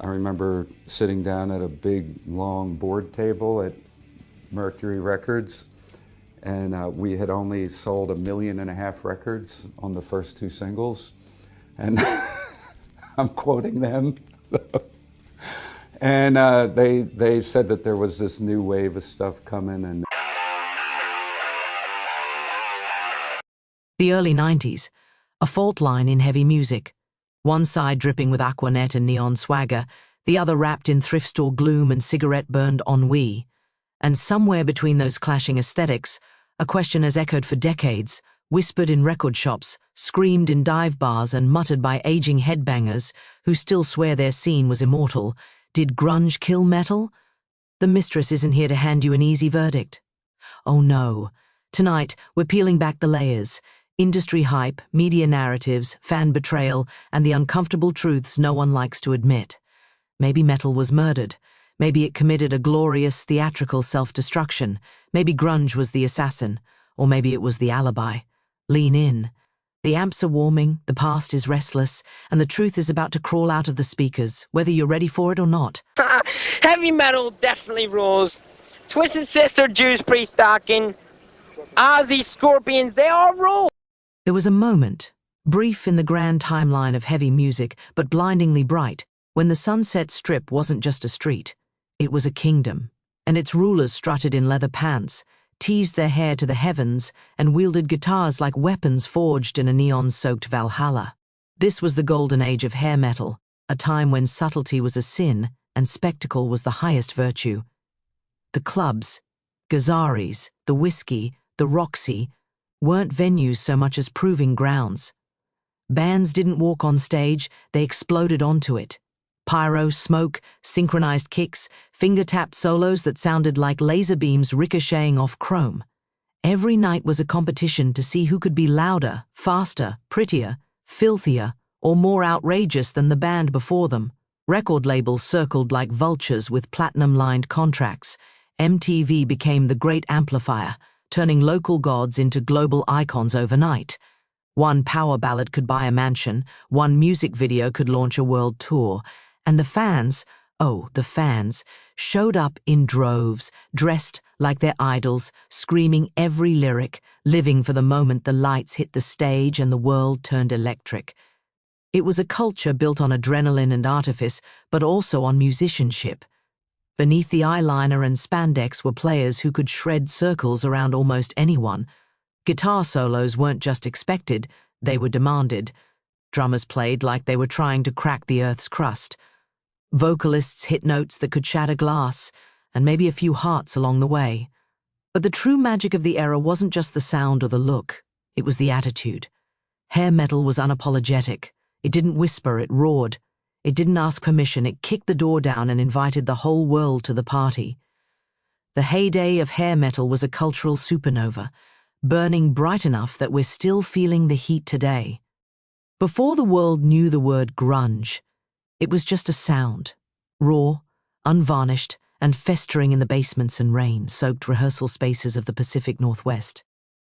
I remember sitting down at a big, long board table at Mercury Records, and we had only sold 1.5 million records on the first two singles, and I'm quoting them. And they said that there was this new wave of stuff coming, and The early 90s, a fault line in heavy music. One side dripping with Aquanet and neon swagger, the other wrapped in thrift store gloom and cigarette-burned ennui. And somewhere between those clashing aesthetics, a question has echoed for decades, whispered in record shops, screamed in dive bars and muttered by aging headbangers who still swear their scene was immortal. Did grunge kill metal? The mistress isn't here to hand you an easy verdict. Oh no. Tonight, we're peeling back the layers. Industry hype, media narratives, fan betrayal, and the uncomfortable truths no one likes to admit. Maybe metal was murdered. Maybe it committed a glorious theatrical self-destruction. Maybe grunge was the assassin. Or maybe it was the alibi. Lean in. The amps are warming, the past is restless, and the truth is about to crawl out of the speakers, whether you're ready for it or not. Heavy metal definitely rules. Twisted Sister, Judas Priest, Dawkins, Ozzy, Scorpions, they all rule. There was a moment, brief in the grand timeline of heavy music, but blindingly bright, when the Sunset Strip wasn't just a street. It was a kingdom, and its rulers strutted in leather pants, teased their hair to the heavens, and wielded guitars like weapons forged in a neon-soaked Valhalla. This was the golden age of hair metal, a time when subtlety was a sin and spectacle was the highest virtue. The clubs, Gazaris, the Whiskey, the Roxy, weren't venues so much as proving grounds. Bands didn't walk on stage, they exploded onto it. Pyro, smoke, synchronized kicks, finger-tapped solos that sounded like laser beams ricocheting off chrome. Every night was a competition to see who could be louder, faster, prettier, filthier, or more outrageous than the band before them. Record labels circled like vultures with platinum-lined contracts. MTV became the great amplifier, turning local gods into global icons overnight. One power ballad could buy a mansion, one music video could launch a world tour, and the fans, showed up in droves, dressed like their idols, screaming every lyric, living for the moment the lights hit the stage and the world turned electric. It was a culture built on adrenaline and artifice, but also on musicianship. Beneath the eyeliner and spandex were players who could shred circles around almost anyone. Guitar solos weren't just expected, they were demanded. Drummers played like they were trying to crack the earth's crust. Vocalists hit notes that could shatter glass, and maybe a few hearts along the way. But the true magic of the era wasn't just the sound or the look, it was the attitude. Hair metal was unapologetic. It didn't whisper, it roared. It didn't ask permission, it kicked the door down and invited the whole world to the party. The heyday of hair metal was a cultural supernova, burning bright enough that we're still feeling the heat today. Before the world knew the word grunge, it was just a sound, raw, unvarnished, and festering in the basements and rain-soaked rehearsal spaces of the Pacific Northwest.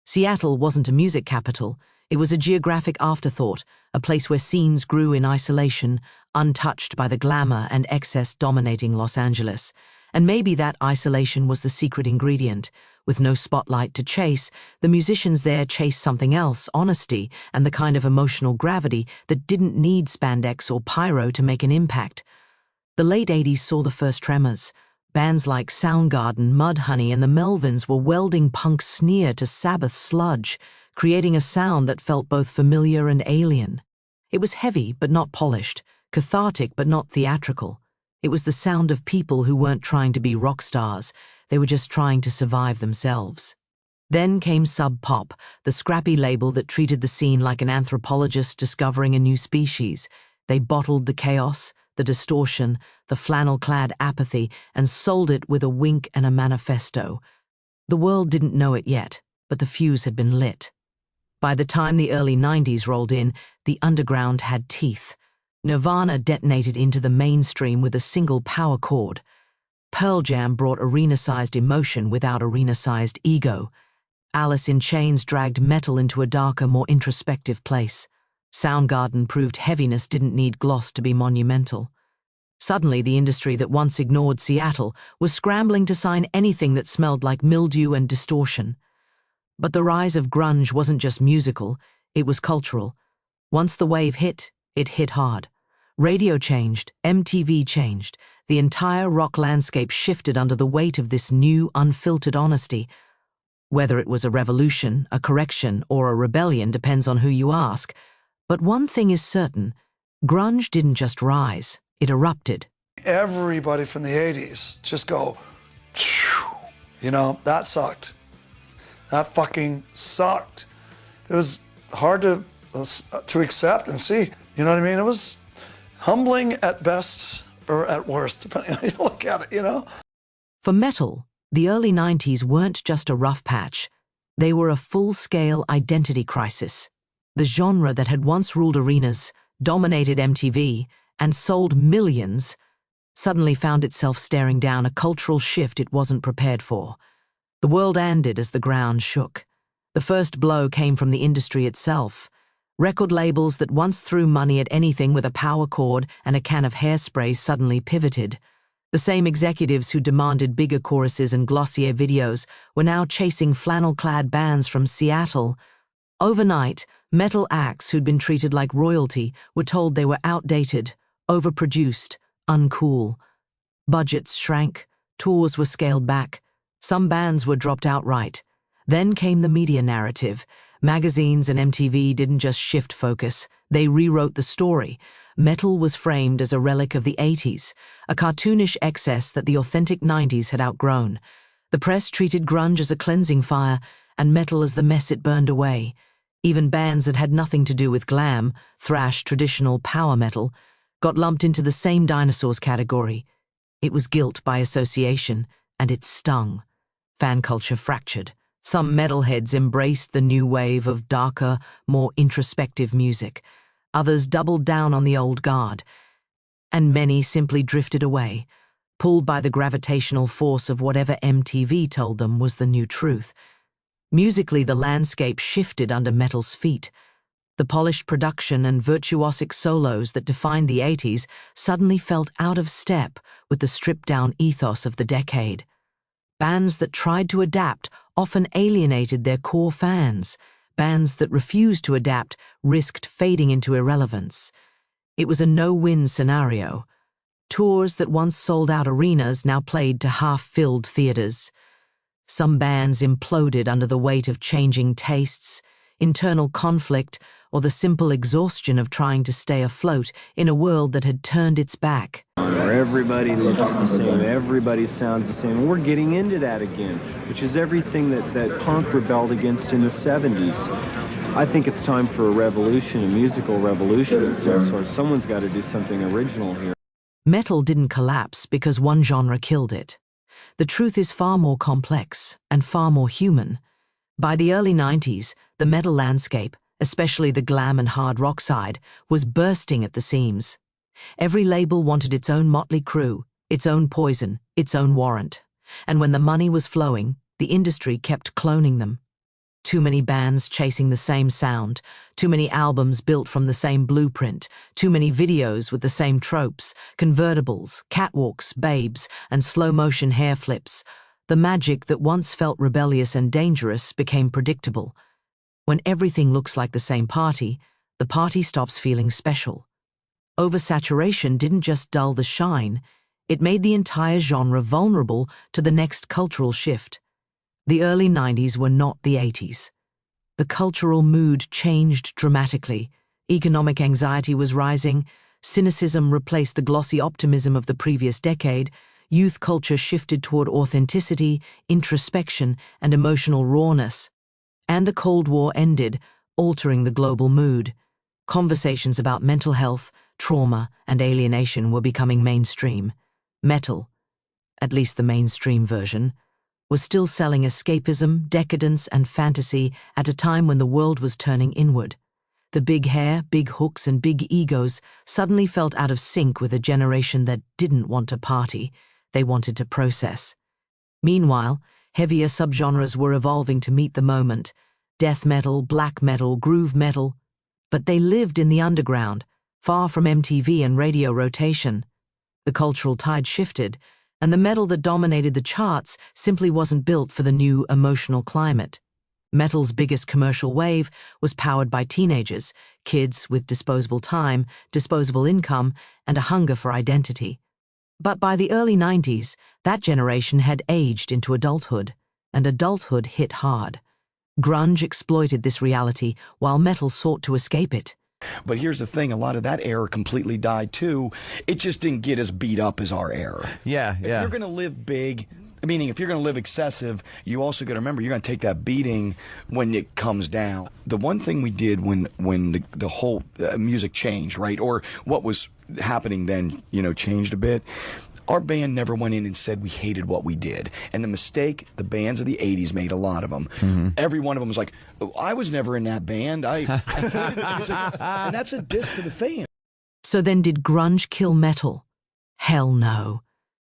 Seattle wasn't a music capital, it was a geographic afterthought, a place where scenes grew in isolation, untouched by the glamour and excess dominating Los Angeles. And maybe that isolation was the secret ingredient. With no spotlight to chase, the musicians there chased something else, honesty, and the kind of emotional gravity that didn't need spandex or pyro to make an impact. The late 80s saw the first tremors. Bands like Soundgarden, Mudhoney, and the Melvins were welding punk sneer to Sabbath sludge, creating a sound that felt both familiar and alien. It was heavy but not polished, cathartic but not theatrical. It was the sound of people who weren't trying to be rock stars, they were just trying to survive themselves. Then came Sub Pop, the scrappy label that treated the scene like an anthropologist discovering a new species. They bottled the chaos, the distortion, the flannel-clad apathy, and sold it with a wink and a manifesto. The world didn't know it yet, but the fuse had been lit. By the time the early 90s rolled in, the underground had teeth. Nirvana detonated into the mainstream with a single power chord. Pearl Jam brought arena-sized emotion without arena-sized ego. Alice in Chains dragged metal into a darker, more introspective place. Soundgarden proved heaviness didn't need gloss to be monumental. Suddenly, the industry that once ignored Seattle was scrambling to sign anything that smelled like mildew and distortion. But the rise of grunge wasn't just musical, it was cultural. Once the wave hit, it hit hard. Radio changed, MTV changed. The entire rock landscape shifted under the weight of this new, unfiltered honesty. Whether it was a revolution, a correction, or a rebellion depends on who you ask. But one thing is certain, grunge didn't just rise, it erupted. Everybody from the 80s just go, you know, that sucked. That fucking sucked. It was hard to accept and see. You know what I mean? It was humbling at best or at worst, depending on how you look at it, you know? For metal, the early 90s weren't just a rough patch. They were a full-scale identity crisis. The genre that had once ruled arenas, dominated MTV, and sold millions suddenly found itself staring down a cultural shift it wasn't prepared for. The world ended as the ground shook. The first blow came from the industry itself. Record labels that once threw money at anything with a power cord and a can of hairspray suddenly pivoted. The same executives who demanded bigger choruses and glossier videos were now chasing flannel-clad bands from Seattle. Overnight, metal acts who'd been treated like royalty were told they were outdated, overproduced, uncool. Budgets shrank, tours were scaled back, some bands were dropped outright. Then came the media narrative. Magazines and MTV didn't just shift focus, they rewrote the story. Metal was framed as a relic of the 80s, a cartoonish excess that the authentic 90s had outgrown. The press treated grunge as a cleansing fire, and metal as the mess it burned away. Even bands that had nothing to do with glam, thrash, traditional power metal, got lumped into the same dinosaurs category. It was guilt by association, and it stung. Fan culture fractured. Some metalheads embraced the new wave of darker, more introspective music. Others doubled down on the old guard. And many simply drifted away, pulled by the gravitational force of whatever MTV told them was the new truth. Musically, the landscape shifted under metal's feet. The polished production and virtuosic solos that defined the 80s suddenly felt out of step with the stripped-down ethos of the decade. Bands that tried to adapt often alienated their core fans. Bands that refused to adapt risked fading into irrelevance. It was a no-win scenario. Tours that once sold out arenas now played to half-filled theaters. Some bands imploded under the weight of changing tastes, internal conflict, or the simple exhaustion of trying to stay afloat in a world that had turned its back. Where everybody looks the same, everybody sounds the same, and we're getting into that again, which is everything that punk rebelled against in the 70s. I think it's time for a revolution, a musical revolution of some sort. Someone's got to do something original here. Metal didn't collapse because one genre killed it. The truth is far more complex and far more human. By the early 90s, the metal landscape, especially the glam and hard rock side, was bursting at the seams. Every label wanted its own motley crew, its own poison, its own warrant. And when the money was flowing, the industry kept cloning them. Too many bands chasing the same sound, too many albums built from the same blueprint, too many videos with the same tropes, convertibles, catwalks, babes, and slow-motion hair flips. The magic that once felt rebellious and dangerous became predictable. When everything looks like the same party, the party stops feeling special. Oversaturation didn't just dull the shine, it made the entire genre vulnerable to the next cultural shift. The early 90s were not the 80s. The cultural mood changed dramatically. Economic anxiety was rising, cynicism replaced the glossy optimism of the previous decade, youth culture shifted toward authenticity, introspection, and emotional rawness. And the Cold War ended, altering the global mood. Conversations about mental health, trauma, and alienation were becoming mainstream. Metal, at least the mainstream version, was still selling escapism, decadence, and fantasy at a time when the world was turning inward. The big hair, big hooks, and big egos suddenly felt out of sync with a generation that didn't want to party, they wanted to process. Meanwhile, heavier subgenres were evolving to meet the moment. Death metal, black metal, groove metal. But they lived in the underground, far from MTV and radio rotation. The cultural tide shifted, and the metal that dominated the charts simply wasn't built for the new emotional climate. Metal's biggest commercial wave was powered by teenagers, kids with disposable time, disposable income, and a hunger for identity. But by the early 90s, that generation had aged into adulthood, and adulthood hit hard. Grunge exploited this reality while metal sought to escape it. But here's the thing, a lot of that era completely died too. It just didn't get as beat up as our era. Yeah. If you're going to live big, meaning if you're going to live excessive, you also got to remember you're going to take that beating when it comes down. The one thing we did when the whole music changed, right, or what was happening then, changed a bit, our band never went in and said we hated what we did. And the mistake the bands of the 80s made, a lot of them, every one of them was like, oh, I was never in that band. I hated the music. And that's a diss to the fan. So then did grunge kill metal? Hell no.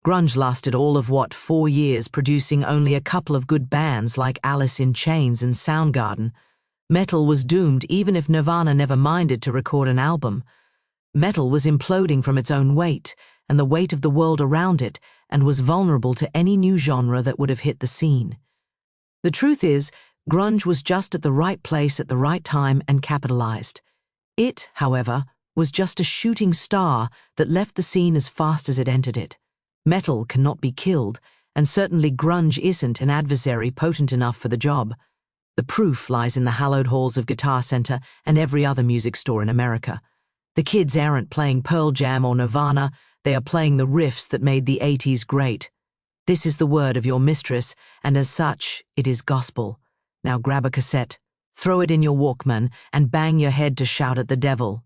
Grunge lasted all of 4 years, producing only a couple of good bands like Alice in Chains and Soundgarden. Metal was doomed even if Nirvana never minded to record an album. Metal was imploding from its own weight, and the weight of the world around it, and was vulnerable to any new genre that would have hit the scene. The truth is, grunge was just at the right place at the right time and capitalized. It, however, was just a shooting star that left the scene as fast as it entered it. Metal cannot be killed, and certainly grunge isn't an adversary potent enough for the job. The proof lies in the hallowed halls of Guitar Center and every other music store in America. The kids aren't playing Pearl Jam or Nirvana, they are playing the riffs that made the 80s great. This is the word of your mistress, and as such, it is gospel. Now grab a cassette, throw it in your Walkman, and bang your head to shout at the devil.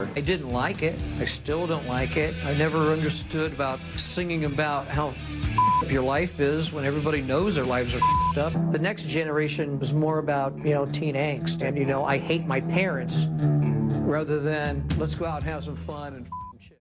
I didn't like it. I still don't like it. I never understood about singing about how up your life is when everybody knows their lives are up. The next generation was more about, teen angst and, I hate my parents rather than let's go out and have some fun and